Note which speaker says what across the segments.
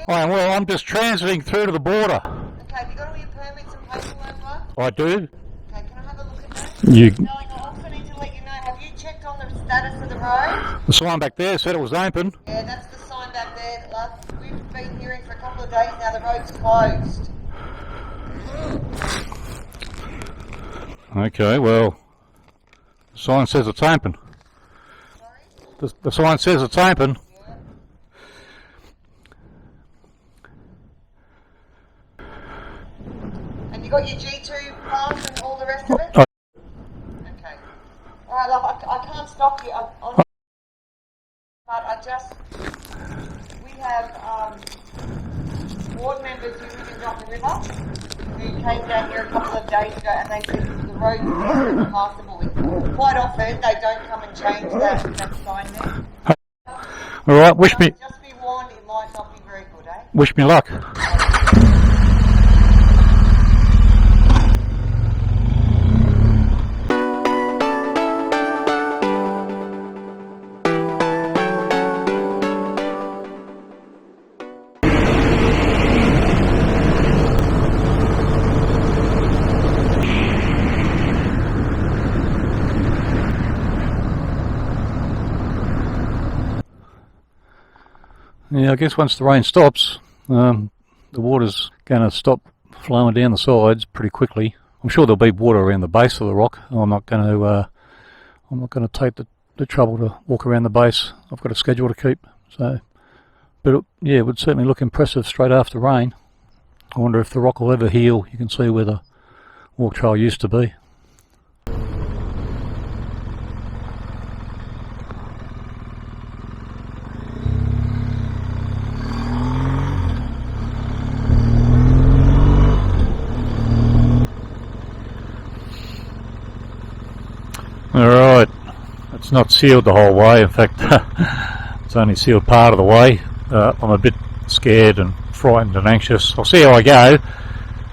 Speaker 1: Well, I'm just transiting through to the border.
Speaker 2: Okay, have you got all your permits and paperwork?
Speaker 1: I do.
Speaker 2: Okay, can I have a look at that?
Speaker 1: You.
Speaker 2: No, I also need to let you know, have you checked on the status of the road?
Speaker 1: The sign back there said it was open.
Speaker 2: Yeah, that's the sign back there. We've been hearing for a couple of days now the road's closed.
Speaker 1: Okay, well, the sign says it's open.
Speaker 2: Sorry?
Speaker 1: The sign says it's open.
Speaker 2: Yeah. And you got your G2 pass and all the rest of it? Okay. Alright, look, I can't stop you. We have ward members who live in Rocky River who came down here a couple of days ago and they said the road is impassable. Quite often they don't come and change that sign there.
Speaker 1: Alright, wish me
Speaker 2: Just be warned, it might not be very good, eh?
Speaker 1: wish me luck. Yeah, I guess once the rain stops, the water's going to stop flowing down the sides pretty quickly. I'm sure there'll be water around the base of the rock. I'm not going to take the trouble to walk around the base. I've got a schedule to keep. So, but yeah, it would certainly look impressive straight after rain. I wonder if the rock will ever heal. You can see where the walk trail used to be. Alright, it's not sealed the whole way. In fact, it's only sealed part of the way. I'm a bit scared and frightened and anxious. I'll see how I go.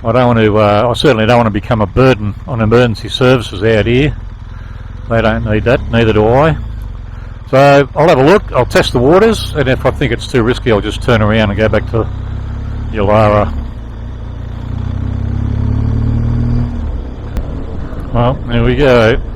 Speaker 1: I don't want to. I certainly don't want to become a burden on emergency services out here. They don't need that, neither do I. So I'll have a look. I'll test the waters, and if I think it's too risky, I'll just turn around and go back to Uluru. Well, there we go.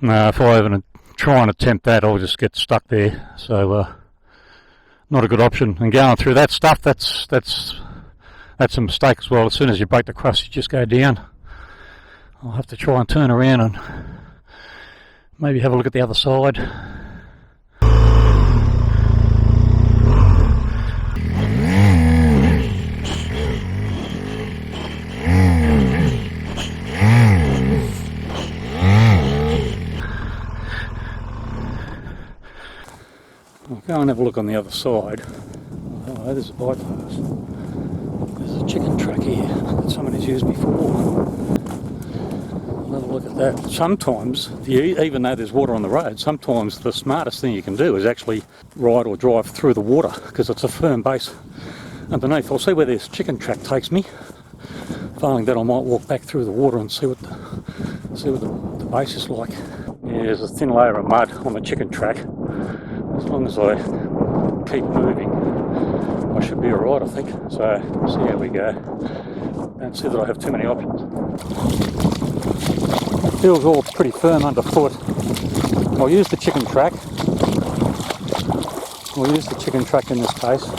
Speaker 1: If I even try and attempt that, I'll just get stuck there. So, not a good option. And going through that stuff, that's a mistake as well. As soon as you break the crust, you just go down. I'll have to try and turn around and maybe have a look at the other side. I'll go and have a look on the other side. Oh, there's a bypass. There's a chicken track here that somebody's used before. I'll have a look at that. Sometimes, even though there's water on the road, sometimes the smartest thing you can do is actually ride or drive through the water because it's a firm base underneath. I'll see where this chicken track takes me. Failing that, I might walk back through the water and see what the base is like. Yeah, there's a thin layer of mud on the chicken track. As long as I keep moving, I should be alright, I think. So we'll see how we go. Don't see that I have too many options. It feels all pretty firm underfoot. I'll use the chicken track. We'll use the chicken track in this case.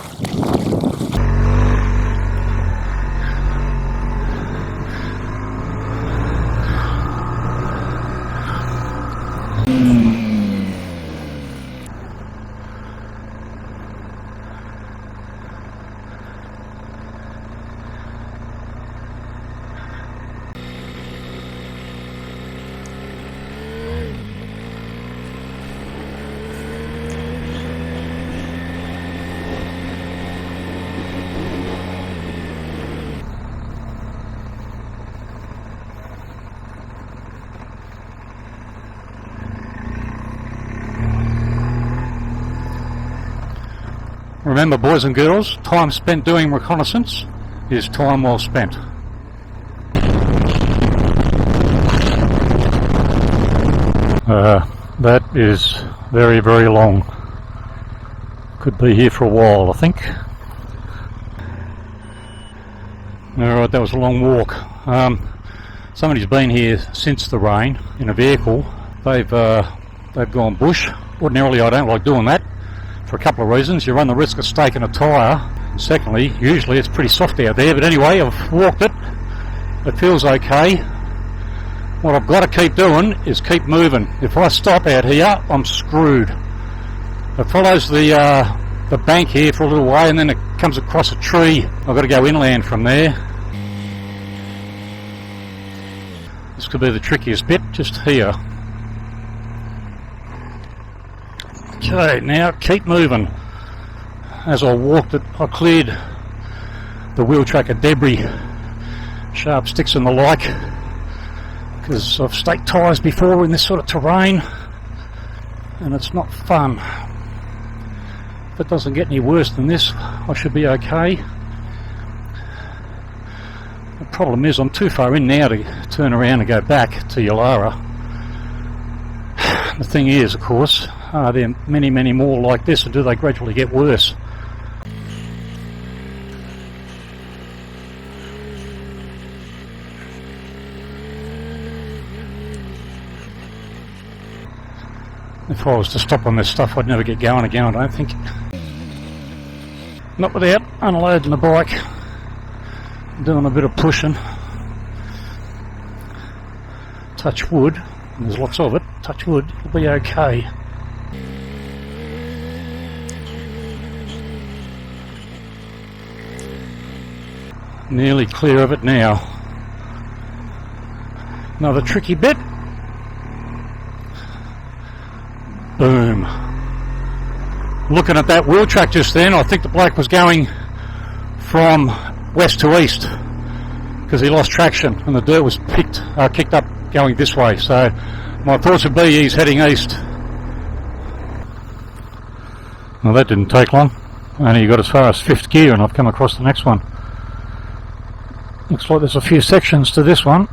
Speaker 1: Remember, boys and girls, time spent doing reconnaissance is time well spent. That is very, very long. Could be here for a while, I think. Alright, that was a long walk. Somebody's been here since the rain in a vehicle. They've gone bush. Ordinarily I don't like doing that for a couple of reasons. You run the risk of staking a tyre, and secondly, usually it's pretty soft out there, but anyway, I've walked it. It feels okay. What I've got to keep doing is keep moving. If I stop out here, I'm screwed. It follows the bank here for a little way and then it comes across a tree. I've got to go inland from there. This could be the trickiest bit, just here. Okay, now keep moving. As I walked it, I cleared the wheel track of debris, sharp sticks and the like, because I've staked tyres before in this sort of terrain and it's not fun. If it doesn't get any worse than this, I should be okay. The problem is I'm too far in now to turn around and go back to Uluru. The thing is, of course, are there many, many more like this, or do they gradually get worse? If I was to stop on this stuff, I'd never get going again, I don't think. Not without unloading the bike, doing a bit of pushing. Touch wood, and there's lots of it, touch wood, it'll be okay. Nearly clear of it now. Another tricky bit. Boom. Looking at that wheel track just then, I think the bloke was going from west to east because he lost traction and the dirt was kicked up going this way. So my thoughts would be he's heading east. Well, that didn't take long. Only got as far as 5th gear and I've come across the next one. Looks like there's a few sections to this one.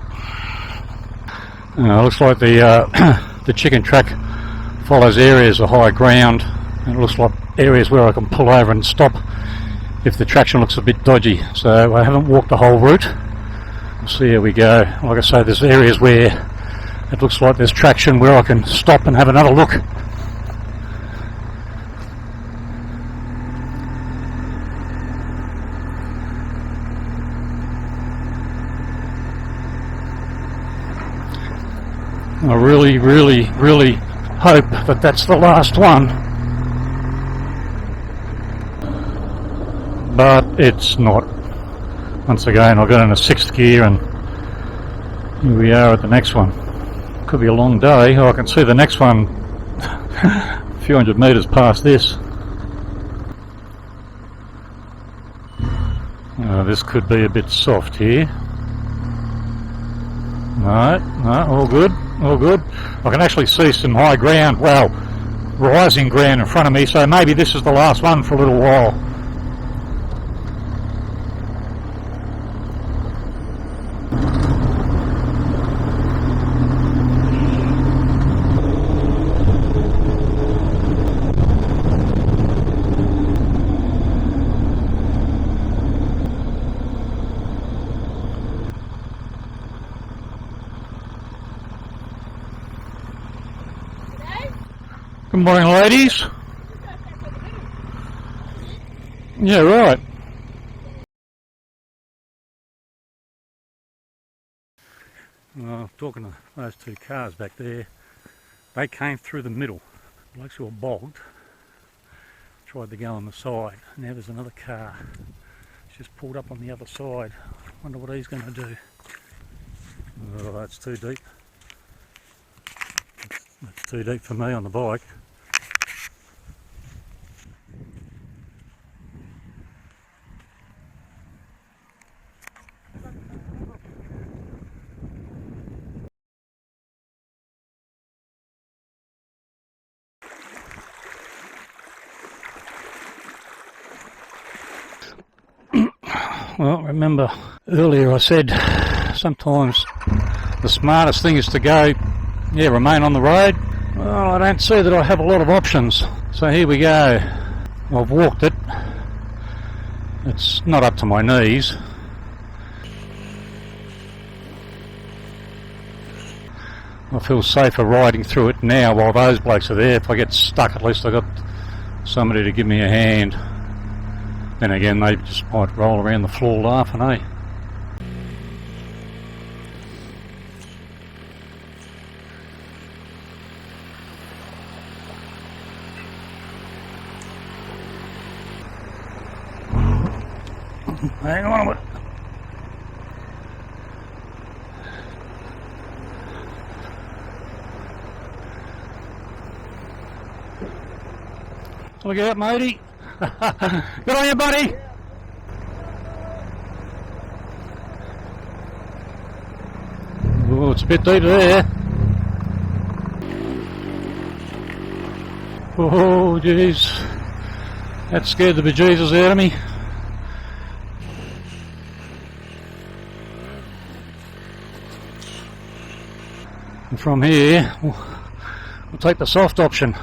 Speaker 1: Looks like the chicken track follows areas of high ground, and it looks like areas where I can pull over and stop if the traction looks a bit dodgy. So I haven't walked the whole route. We'll see how we go. Like I say, there's areas where it looks like there's traction where I can stop and have another look. I really, really, really hope that that's the last one, but it's not. Once again, I got in a 6th gear and here we are at the next one. Could be a long day. I can see the next one a few hundred metres past this. This could be a bit soft here. No, all good. All good. I can actually see some high ground, well, rising ground in front of me, so maybe this is the last one for a little while. Good morning, ladies. Yeah, right. Talking to those two cars back there, they came through the middle. It looks all bogged. Tried to go on the side. Now there's another car. It's just pulled up on the other side. Wonder what he's going to do. Oh, that's too deep. That's too deep for me on the bike. Well, remember earlier I said sometimes the smartest thing is to go, remain on the road. Well, I don't see that I have a lot of options. So here we go. I've walked it. It's not up to my knees. I feel safer riding through it now while those blokes are there. If I get stuck, at least I've got somebody to give me a hand. Then again, they just might roll around the floor laughing, eh? Hang on a minute. Look out, matey. Good on you, buddy. Oh, it's a bit deep there. Oh, jeez. That scared the bejesus out of me. And from here, we'll take the soft option.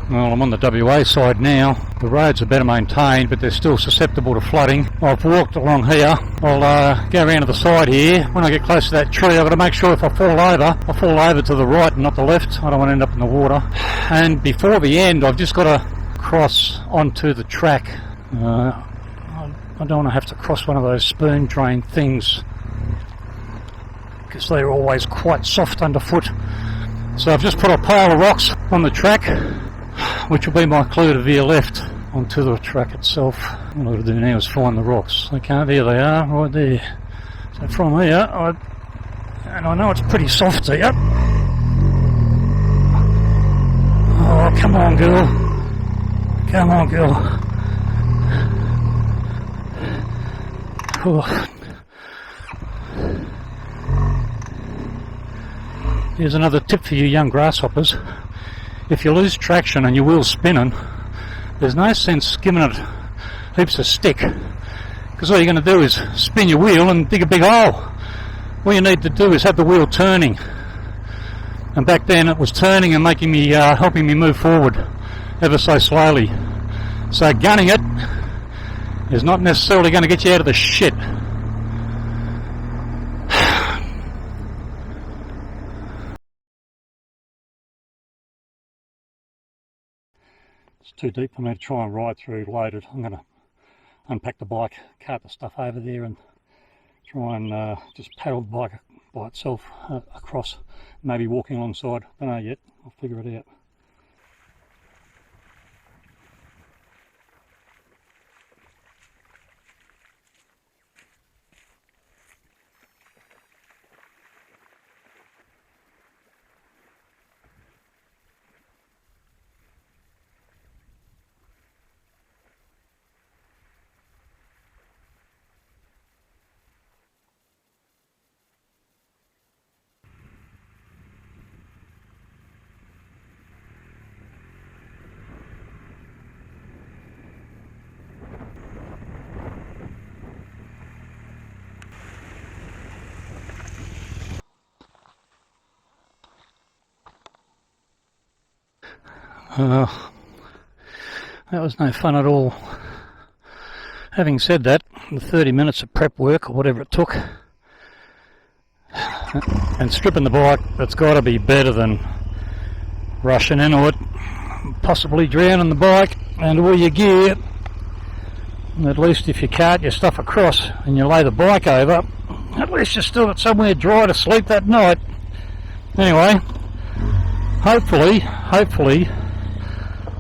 Speaker 1: Well, I'm on the WA side now. The roads are better maintained, but they're still susceptible to flooding. I've walked along here. I'll go around to the side here. When I get close to that tree, I've got to make sure if I fall over to the right and not the left. I don't want to end up in the water. And before the end, I've just got to cross onto the track. I don't want to have to cross one of those spoon drain things, because they're always quite soft underfoot. So I've just put a pile of rocks on the track, which will be my clue to veer left onto the track itself. All I've got to do now is find the rocks. Okay, there they are, right there. So from here, and I know it's pretty soft here. Oh, come on, girl. Come on, girl. Oh. Here's another tip for you young grasshoppers. If you lose traction and your wheel's spinning, there's no sense giving it heaps of stick, because all you're going to do is spin your wheel and dig a big hole. All you need to do is have the wheel turning, and back then it was turning and making me, helping me move forward ever so slowly. So gunning it is not necessarily going to get you out of the shit. It's too deep for me to try and ride through loaded. I'm going to unpack the bike, cart the stuff over there and try and just paddle the bike by itself across, maybe walking alongside. Don't know yet, I'll figure it out. That was no fun at all. Having said that, the 30 minutes of prep work, or whatever it took, and stripping the bike, it's got to be better than rushing into it, possibly drowning the bike and all your gear. And at least if you cart your stuff across and you lay the bike over, at least you've still got somewhere dry to sleep that night. Anyway, hopefully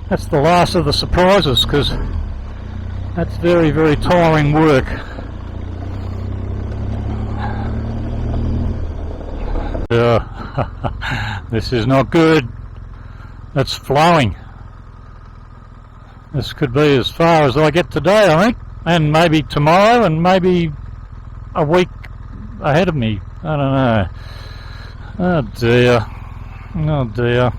Speaker 1: that's the last of the surprises, because that's very, very tiring work. This is not good. It's flowing. This could be as far as I get today, I think, and maybe tomorrow, and maybe a week ahead of me. I don't know. Oh dear. Oh dear.